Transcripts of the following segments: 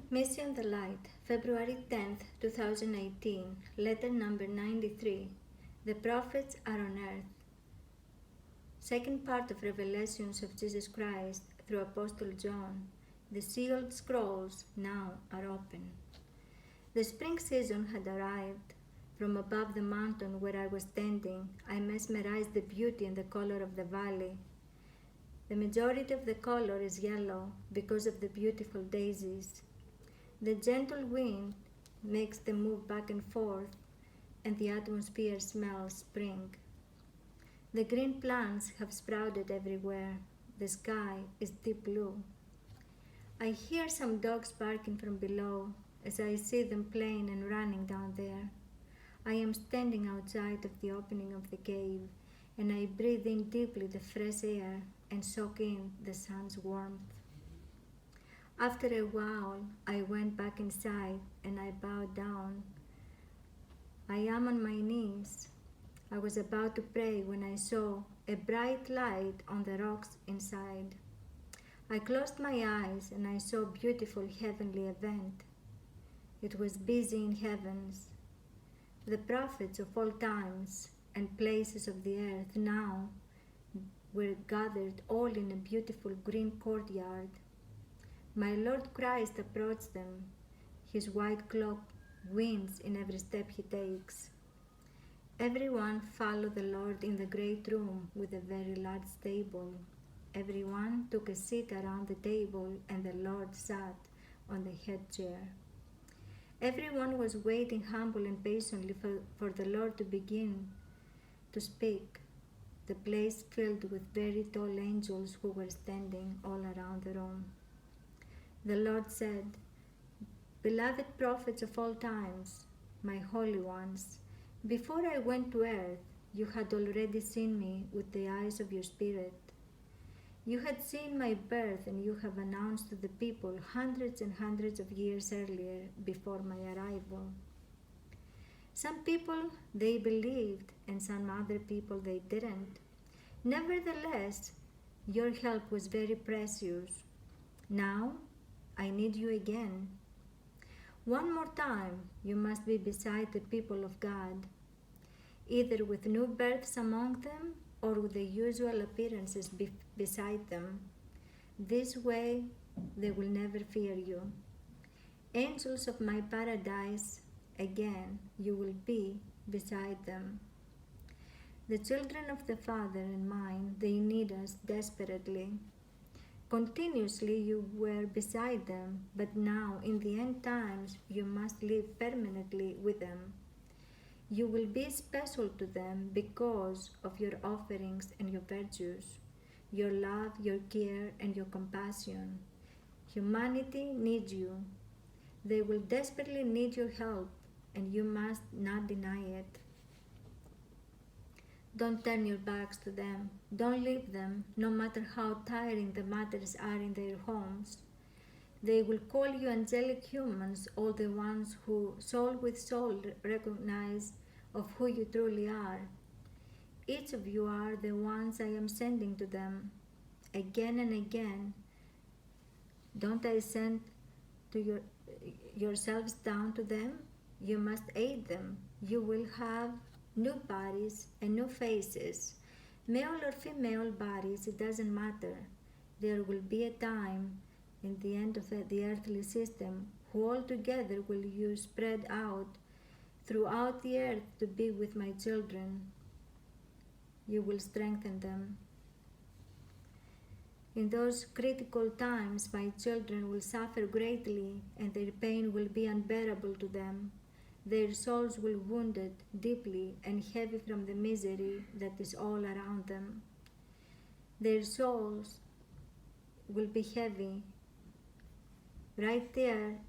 Mission the Light, February 10th, 2018, letter number 93. The prophets are on earth. Second part of Revelations of Jesus Christ through Apostle John. The sealed scrolls now are open. The spring season had arrived. From above the mountain where I was standing, I mesmerized the beauty and the color of the valley. The majority of the color is yellow because of the beautiful daisies. The gentle wind makes them move back and forth, and the atmosphere smells spring. The green plants have sprouted everywhere. The sky is deep blue. I hear some dogs barking from below as I see them playing and running down there. I am standing outside of the opening of the cave, and I breathe in deeply the fresh air and soak in the sun's warmth. After a while, I went back inside and I bowed down. I am on my knees. I was about to pray when I saw a bright light on the rocks inside. I closed my eyes and I saw a beautiful heavenly event. It was busy in heavens. The prophets of all times and places of the earth now were gathered all in a beautiful green courtyard. My Lord Christ approached them. His white cloak winds in every step he takes. Everyone followed the Lord in the great room with a very large table. Everyone took a seat around the table, and the Lord sat on the head chair. Everyone was waiting humbly and patiently for the Lord to begin to speak. The place filled with very tall angels who were standing all around the room. The Lord said, "Beloved prophets of all times, my holy ones, before I went to earth, you had already seen me with the eyes of your spirit. You had seen my birth, and you have announced to the people hundreds and hundreds of years earlier before my arrival. Some people, they believed, and some other people, they didn't. Nevertheless, your help was very precious. Now, I need you again. One more time, you must be beside the people of God, either with new births among them or with the usual appearances beside them. This way, they will never fear you. Angels of my paradise, again, you will be beside them. The children of the Father and mine, they need us desperately. Continuously you were beside them, but now in the end times you must live permanently with them. You will be special to them because of your offerings and your virtues, your love, your care, and your compassion. Humanity needs you. They will desperately need your help, and you must not deny it. Don't turn your backs to them. Don't leave them, no matter how tiring the matters are in their homes. They will call you angelic humans, all the ones who soul with soul recognize of who you truly are. Each of you are the ones I am sending to them. Again and again, don't I send to yourselves down to them? You must aid them. You will have new bodies and new faces, male or female bodies, it doesn't matter. There will be a time in the end of the earthly system who all together will you spread out throughout the earth to be with my children. You will strengthen them. In those critical times, my children will suffer greatly, and their pain will be unbearable to them. Their souls will be wounded deeply and heavy from the misery that is all around them. Their souls will be heavy. Right there,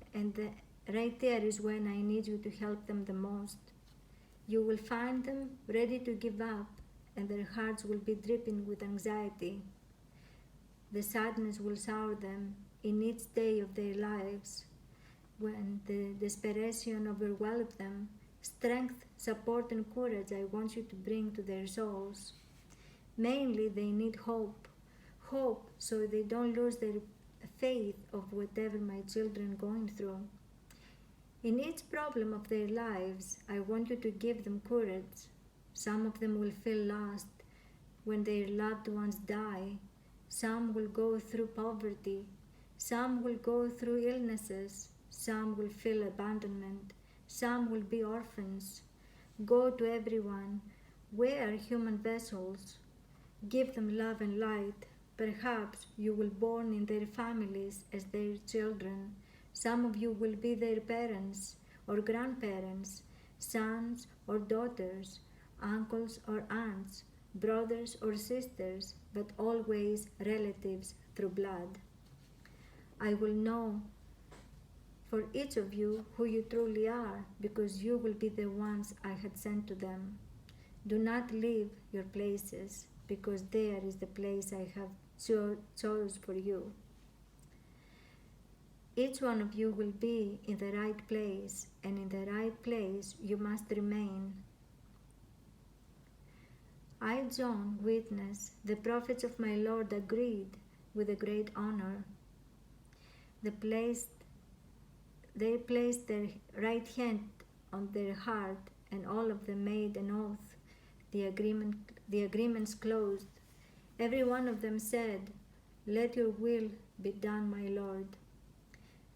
right there is when I need you to help them the most. You will find them ready to give up, and their hearts will be dripping with anxiety. The sadness will sour them in each day of their lives. When the desperation overwhelms them, strength, support, and courage I want you to bring to their souls. Mainly, they need hope. Hope so they don't lose their faith of whatever my children are going through. In each problem of their lives, I want you to give them courage. Some of them will feel lost when their loved ones die. Some will go through poverty. Some will go through illnesses. Some will feel abandonment. Some will be orphans. Go to everyone. We are human vessels. Give them love and light. Perhaps you will born in their families as their children. Some of you will be their parents or grandparents, sons or daughters, uncles or aunts, brothers or sisters, but always relatives through blood. I will know for each of you who you truly are, because you will be the ones I had sent to them. Do not leave your places, because there is the place I have chose for you. Each one of you will be in the right place, and in the right place you must remain. I, John, witness, the prophets of my Lord agreed with a great honor. They placed their right hand on their heart, and all of them made an oath. The agreements closed. Every one of them said, "Let your will be done, my Lord."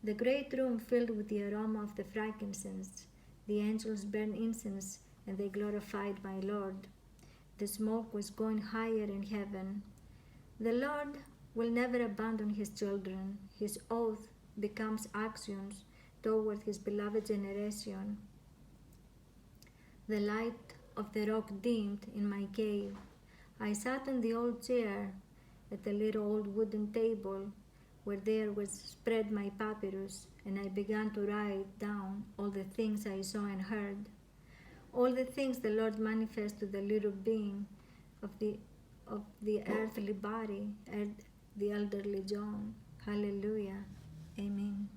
The great room filled with the aroma of the frankincense. The angels burned incense, and they glorified my Lord. The smoke was going higher in heaven. The Lord will never abandon his children. His oath becomes actions toward his beloved generation. The light of the rock dimmed in my cave. I sat on the old chair at the little old wooden table where there was spread my papyrus, and I began to write down all the things I saw and heard, all the things the Lord manifested to the little being of the earthly body, the elderly John. Hallelujah. Amen.